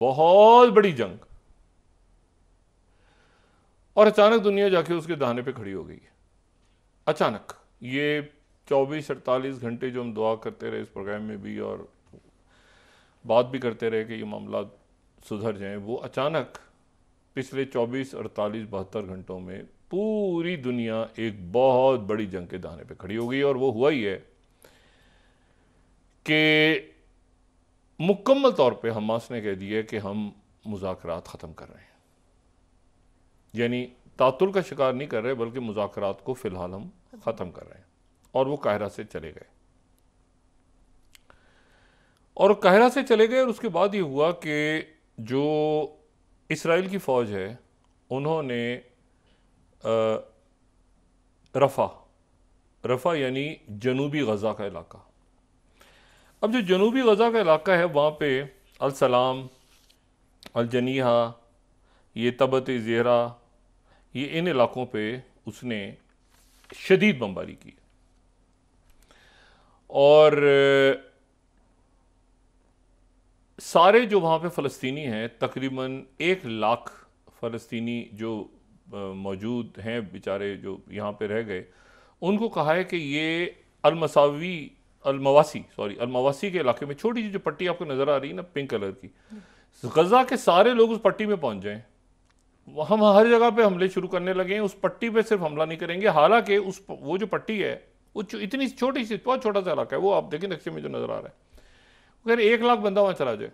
बहुत बड़ी जंग, और अचानक दुनिया जाके उसके दाहिने पे खड़ी हो गई है। अचानक ये 24-48 घंटे जो हम दुआ करते रहे इस प्रोग्राम में भी, और बात भी करते रहे कि ये मामला सुधर जाएं, वो अचानक पिछले 24, 48, 72 घंटों में पूरी दुनिया एक बहुत बड़ी जंग के दाने पे खड़ी हो गई। और वो हुआ ही है कि मुकम्मल तौर पे हमास ने कह दिया कि हम मुज़ाकरात ख़त्म कर रहे हैं, यानी तातुल का शिकार नहीं कर रहे बल्कि मुज़ाकरात को फ़िलहाल हम ख़त्म कर रहे हैं। और वो काहिरा से चले गए, और काहिरा से चले गए। और उसके बाद ये हुआ कि जो इसराइल की फ़ौज है उन्होंने रफ़ा यानी जनूबी गज़ा का इलाका, अब जो जनूबी गज़ा का इलाका है वहाँ पे अल सलाम, अल जनीहा, ये तबत ज़ेहरा, ये इन इलाकों पे उसने शदीद बमबारी की। और सारे जो वहाँ पे फ़लस्तीनी हैं, तकरीबन 1 लाख फ़लस्तीनी जो मौजूद हैं बेचारे जो यहाँ पे रह गए, उनको कहा है कि ये अलमवासी के इलाके में, छोटी सी जो पट्टी आपको नज़र आ रही है ना पिंक कलर की, गज़ा के सारे लोग उस पट्टी में पहुँच जाएं। हम हर जगह पे हमले शुरू करने लगे हैं, उस पट्टी पे सिर्फ हमला नहीं करेंगे। हालांकि वो जो पट्टी है वो इतनी छोटी सी, बहुत छोटा सा इलाका है, वो आप देखें नक्शे में जो नज़र आ रहा है, अगर 1 लाख बंदा वहाँ चला जाए।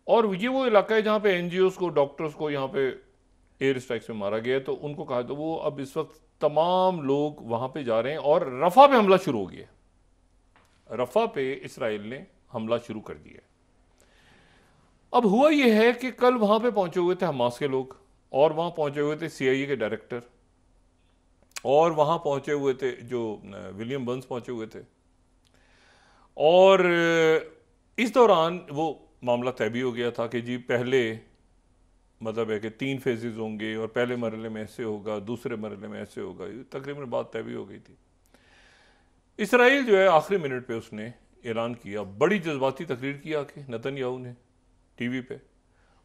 और ये वो इलाका है जहाँ पे एनजीओ को, डॉक्टर्स को यहाँ पे एयर स्ट्राइक्स में मारा गया। तो उनको कहा, तो वो अब इस वक्त तमाम लोग वहाँ पे जा रहे हैं और रफ़ा पे हमला शुरू हो गया। रफ़ा पे इसराइल ने हमला शुरू कर दिया। अब हुआ यह है कि कल वहाँ पे पहुँचे हुए थे हमास के लोग, और वहाँ पहुँचे हुए थे CIA के डायरेक्टर, और वहाँ पहुँचे हुए थे जो विलियम बर्न्स पहुँचे हुए थे। और इस दौरान वो मामला तय भी हो गया था कि जी पहले मतलब है कि 3 फेजेस होंगे, और पहले मरहले में ऐसे होगा, दूसरे मरहले में ऐसे होगा, तकरीबन बात तय भी हो गई थी। इसराइल जो है आखिरी मिनट पे उसने ऐलान किया, बड़ी जज्बाती तकरीर की आके नेतन्याहू ने टीवी पे,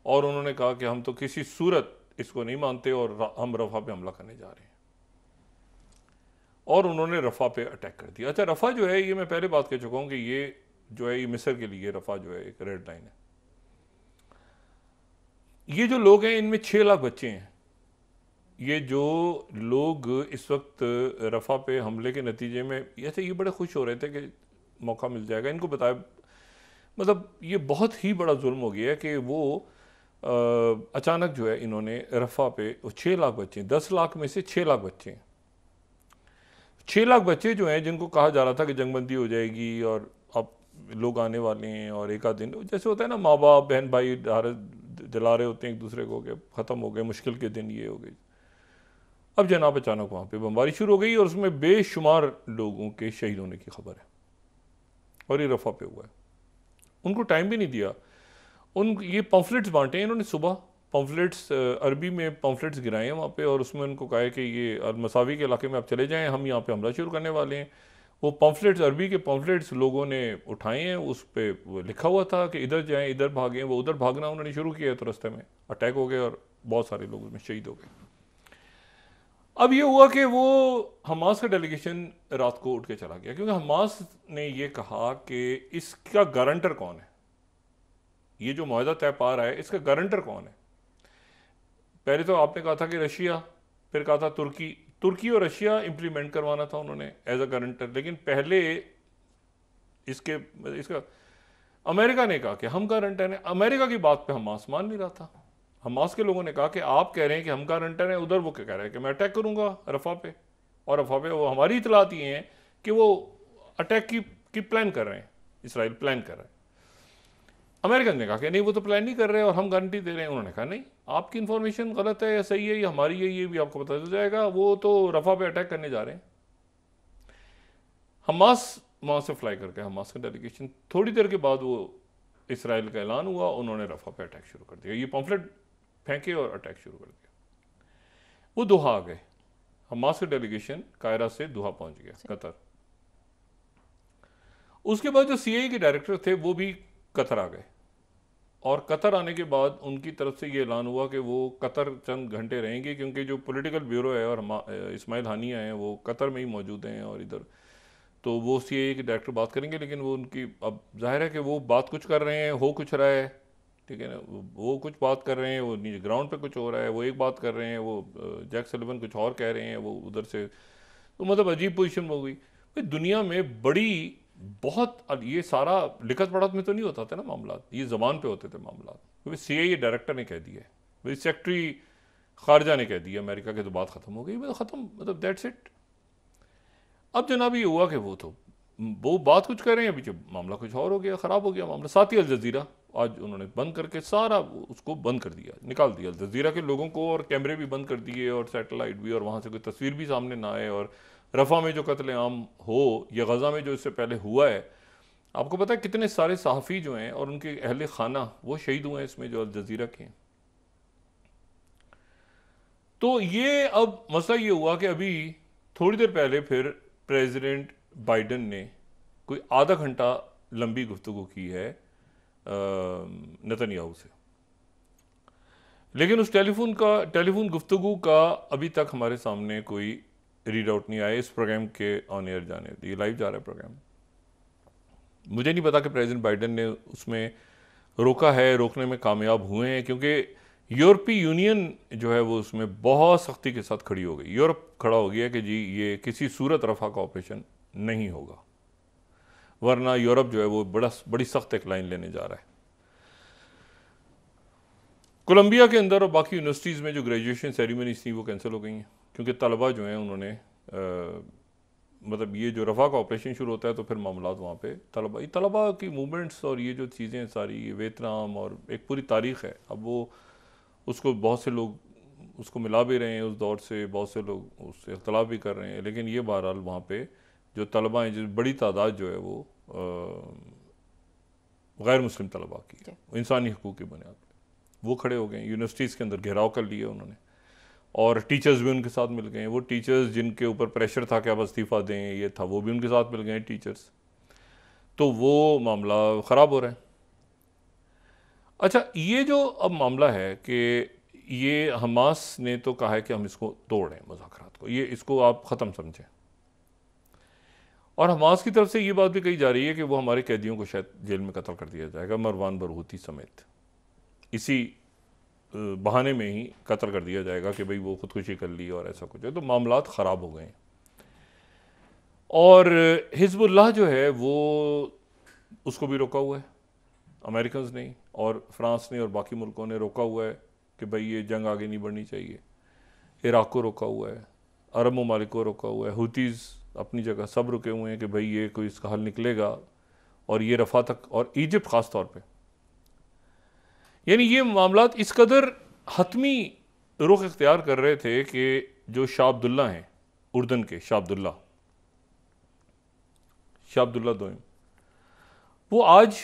और उन्होंने कहा कि हम तो किसी सूरत इसको नहीं मानते और हम रफ़ा पे हमला करने जा रहे हैं। और उन्होंने रफ़ा पे अटैक कर दिया। अच्छा, रफ़ा जो है, ये मैं पहले बात कर चुका हूँ कि ये जो है ये मिस्र के लिए रफ़ा जो है एक रेड लाइन है। ये जो लोग हैं इनमें 6 लाख बच्चे हैं। ये जो लोग इस वक्त रफ़ा पे हमले के नतीजे में, ऐसे ये बड़े खुश हो रहे थे कि मौका मिल जाएगा, इनको बताया, मतलब ये बहुत ही बड़ा जुल्म हो गया है कि वो अचानक जो है इन्होंने रफ़ा पे 6 लाख बच्चे हैं, 10 लाख में से 6 लाख बच्चे हैं। 6 लाख बच्चे जो हैं जिनको कहा जा रहा था कि जंगबंदी हो जाएगी और अब लोग आने वाले हैं, और एक आध दिन जैसे होता है ना, माँ बाप बहन भाई जला रहे होते हैं एक दूसरे को कि ख़त्म हो गए मुश्किल के दिन, ये हो गई। अब जनाब अचानक वहाँ पे बमबारी शुरू हो गई, और उसमें बेशुमार लोगों के शहीद होने की खबर है, और ये रफ़ा पे हुआ है। उनको टाइम भी नहीं दिया, ये पम्फलेट्स बांटे हैं इन्होंने सुबह, पम्फलेट्स अरबी में पम्फलेट्स गिराए हैं वहाँ पे, और उसमें उनको कहा है कि ये अलमसावी के इलाके में आप चले जाएं, हम यहाँ पे हमला शुरू करने वाले हैं। वो पम्फलेट्स, अरबी के पम्फलेट्स लोगों ने उठाए हैं, उस पर लिखा हुआ था कि इधर जाएं, इधर भागें। वो उधर भागना उन्होंने शुरू किया तो रास्ते में अटैक हो गए और बहुत सारे लोग उसमें शहीद हो गए। अब ये हुआ कि वो हमास का डेलीगेशन रात को उठ के चला गया, क्योंकि हमास ने ये कहा कि इसका गारंटर कौन है, ये जो मुआहदा तय पा रहा है इसका गारंटर कौन है। पहले तो आपने कहा था कि रशिया, फिर कहा था तुर्की और रशिया इंप्लीमेंट करवाना था उन्होंने एज अ गारंटर, लेकिन पहले इसका अमेरिका ने कहा कि हम गारंटर हैं। अमेरिका की बात पे हमास मान नहीं रहा था। हमास के लोगों ने कहा कि आप कह रहे हैं कि हम गारंटर हैं, उधर वो क्या कह रहे हैं कि मैं अटैक करूंगा रफ़ा पे, और रफ़ा पे वो हमारी इतलात ये हैं कि वो अटैक की प्लान कर रहे हैं, इसराइल प्लान कर रहे हैं। अमेरिकन ने कहा कि नहीं वो तो प्लान नहीं कर रहे और हम गारंटी दे रहे हैं। उन्होंने कहा नहीं, आपकी इन्फॉर्मेशन गलत है या सही है, ये हमारी है, ये भी आपको पता चल जाएगा, वो तो रफ़ा पे अटैक करने जा रहे हैं। हमास वहाँ से फ्लाई करके, हमास का डेलीगेशन, थोड़ी देर के बाद वो इसराइल का ऐलान हुआ, उन्होंने रफ़ा पे अटैक शुरू कर दिया, ये पम्फलेट फेंके और अटैक शुरू कर दिया। वो दोहा आ गए, हमास का डेलीगेशन कायरा से दोहा पहुंच गया, कतर। उसके बाद जो CIA के डायरेक्टर थे वो भी कतर आ गए, और कतर आने के बाद उनकी तरफ से ये ऐलान हुआ कि वो कतर चंद घंटे रहेंगे, क्योंकि जो पॉलिटिकल ब्यूरो है और इस्माइल हानिया हैं वो कतर में ही मौजूद हैं और इधर, तो वो सीआईए के डायरेक्टर बात करेंगे। लेकिन वो उनकी, अब जाहिर है कि वो बात कुछ कर रहे हैं, हो कुछ रहा है, ठीक है ना, वो कुछ बात कर रहे हैं, वो नीचे ग्राउंड पे कुछ हो रहा है, वो एक बात कर रहे हैं, वो जैक सलिवन कुछ और कह रहे हैं, वो उधर से, तो मतलब अजीब पोजीशन में हो गई भाई। दुनिया में बड़ी बहुत, अब ये सारा लिखत पढ़त में तो नहीं होता था ना मामला, ये ज़बान पे होते थे मामला, क्योंकि सीआईए डायरेक्टर ने कह दिया है भाई, सेक्रेटरी खारजा ने कह दिया अमेरिका के, तो बात ख़त्म हो गई, मतलब ख़त्म, मतलब दैट्स इट। अब जनाब ये हुआ कि वो बात कुछ कर रहे हैं, अभी जब मामला कुछ और हो गया, ख़राब हो गया मामला। साथ ही अल जज़ीरा आज उन्होंने बंद करके सारा उसको बंद कर दिया, निकाल दिया अल जज़ीरा के लोगों को, और कैमरे भी बंद कर दिए और सैटेलाइट भी, और वहाँ से कोई तस्वीर भी सामने ना आए। और रफ़ा में जो कत्लेआम हो या गज़ा में जो इससे पहले हुआ है, आपको पता है कितने सारे सहाफ़ी जो हैं और उनके अहले खाना वो शहीद हुए हैं इसमें, जो अल जज़ीरा के हैं। तो ये अब मसला ये हुआ कि अभी थोड़ी देर पहले फिर प्रेसिडेंट बाइडन ने कोई आधा घंटा लंबी गुफ्तगू की है नेतन्याहू से, लेकिन उस टेलीफोन गुफ्तगू का अभी तक हमारे सामने कोई रीड आउट नहीं आया। इस प्रोग्राम के ऑन एयर जाने, ये लाइव जा रहा है प्रोग्राम, मुझे नहीं पता कि प्रेसिडेंट बाइडन ने उसमें रोका है, रोकने में कामयाब हुए हैं, क्योंकि यूरोपीय यूनियन जो है वो उसमें बहुत सख्ती के साथ खड़ी हो गई। यूरोप खड़ा हो गया कि जी ये किसी सूरत रफ़ा का ऑपरेशन नहीं होगा, वरना यूरोप जो है वो बड़ी सख्त एक लाइन लेने जा रहा है। कोलंबिया के अंदर और बाकी यूनिवर्सिटीज़ में जो ग्रेजुएशन सेरेमनीज थी वो कैंसिल हो गई हैं, क्योंकि तलबा जो हैं उन्होंने मतलब ये जो रफ़ा का ऑपरेशन शुरू होता है तो फिर मामलात वहाँ पे तलबा की मूवमेंट्स और ये जो चीज़ें सारी, ये वियतनाम और एक पूरी तारीख़ है। अब वो उसको बहुत से लोग उसको मिला भी रहे हैं उस दौर से, बहुत से लोग उससे इख्तलाफ भी कर रहे हैं, लेकिन ये बहरहाल वहाँ पे जो तलबा हैं, जो बड़ी तादाद जो है वो गैर मुस्लिम तलबा की इंसानी हकूक़ की बुनियाद पर वो खड़े हो गए। यूनिवर्सिटीज़ के अंदर घेराव कर लिया उन्होंने, और टीचर्स भी उनके साथ मिल गए। वो टीचर्स जिनके ऊपर प्रेशर था कि आप इस्तीफ़ा दें, ये था, वो भी उनके साथ मिल गए टीचर्स। तो वो मामला ख़राब हो रहा है। अच्छा, ये जो अब मामला है कि ये हमास ने तो कहा है कि हम इसको तोड़ रहे हैं, मुज़ाकरात को, ये इसको आप ख़त्म समझें, और हमास की तरफ से ये बात भी कही जा रही है कि वो हमारे कैदियों को शायद जेल में कत्ल कर दिया जाएगा, मरवान बरगूती समेत, इसी बहाने में ही कत्ल कर दिया जाएगा कि भाई वो खुदकुशी कर ली और ऐसा कुछ है। तो मामलात ख़राब हो गए हैं। और हिज़्बुल्लाह जो है वो उसको भी रोका हुआ है, अमेरिकन ने और फ्रांस ने और बाकी मुल्कों ने रोका हुआ है कि भाई ये जंग आगे नहीं बढ़नी चाहिए। इराक़ को रोका हुआ है, अरब ममालिक को रोका हुआ है, हुतीज़ अपनी जगह सब रुके हुए हैं कि भाई ये कोई इसका हल निकलेगा, और ये रफ़ा तक, और इजिप्ट ख़ास तौर पे, यानी ये मामलात इस कदर हतमी रुख इख्तियार कर रहे थे कि जो शाह अब्दुल्ला हैं, उर्दन के शाह अब्दुल्ला दोयम, वो आज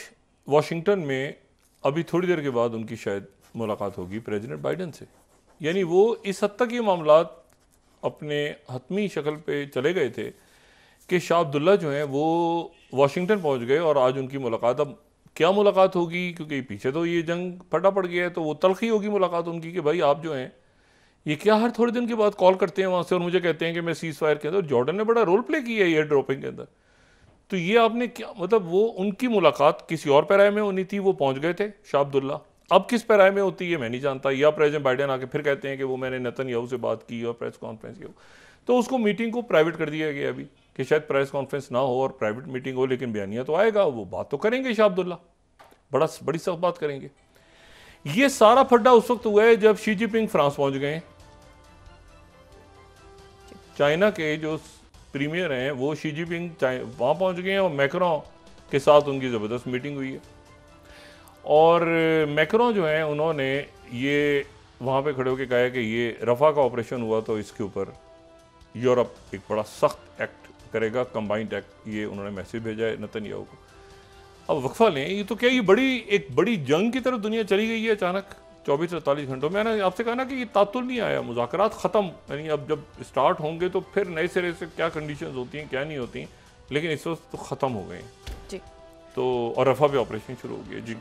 वाशिंगटन में अभी थोड़ी देर के बाद उनकी शायद मुलाकात होगी प्रेसिडेंट बाइडन से। यानी वो इस हद तक ये मामलात अपने हतमी शक्ल पे चले गए थे कि शाह अब्दुल्ला जो हैं वो वाशिंगटन पहुंच गए, और आज उनकी मुलाकात, अब क्या मुलाकात होगी, क्योंकि पीछे तो ये जंग फटा पड़ गया है, तो वो तलखी होगी मुलाकात उनकी कि भाई आप जो हैं ये क्या हर थोड़े दिन के बाद कॉल करते हैं वहाँ से और मुझे कहते हैं कि मैं सीज़ फायर के अंदर, जॉर्डन ने बड़ा रोल प्ले किया है एयर ड्रॉपिंग के अंदर, तो ये आपने क्या, मतलब वो उनकी मुलाकात किसी और पैराए में होनी थी, वो पहुँच गए थे शाह अब्दुल्ला। अब किस पैराए में होती है मैं नहीं जानता, या प्रेसिडेंट बाइडेन आके फिर कहते हैं कि वो मैंने नेतन्याहू से बात की और प्रेस कॉन्फ्रेंस की, तो उसको मीटिंग को प्राइवेट कर दिया गया अभी कि शायद प्रेस कॉन्फ्रेंस ना हो और प्राइवेट मीटिंग हो, लेकिन बयानिया तो आएगा, वो बात तो करेंगे शाह अब्दुल्ला, बड़ी सख्त बात करेंगे। ये सारा फड्डा उस वक्त हुआ है जब शी जिनपिंग फ्रांस पहुंच गए। चाइना के जो प्रीमियर हैं वो शी जिनपिंग वहां पहुंच गए हैं, और मैक्रों के साथ उनकी ज़बरदस्त मीटिंग हुई है। और मैक्रों जो हैं उन्होंने ये वहाँ पे खड़े होकर कहा है कि ये रफ़ा का ऑपरेशन हुआ तो इसके ऊपर यूरोप एक बड़ा सख्त एक्ट करेगा, कंबाइंड एक्ट, ये उन्होंने मैसेज भेजा है नेतन्याहू को। अब वक्फा लें, ये तो क्या ये एक बड़ी जंग की तरफ दुनिया चली गई है अचानक 24-48 घंटों में। मैंने आपसे कहा ना कि ये तातुल नहीं आया, मुज़ाकरात ख़त्म, यानी अब जब स्टार्ट होंगे तो फिर नए सिरे से क्या कंडीशंस होती हैं क्या नहीं होती, लेकिन इस वक्त तो ख़त्म हो गए हैं जी। तो और रफ़ा पे ऑपरेशन शुरू हो गया जी।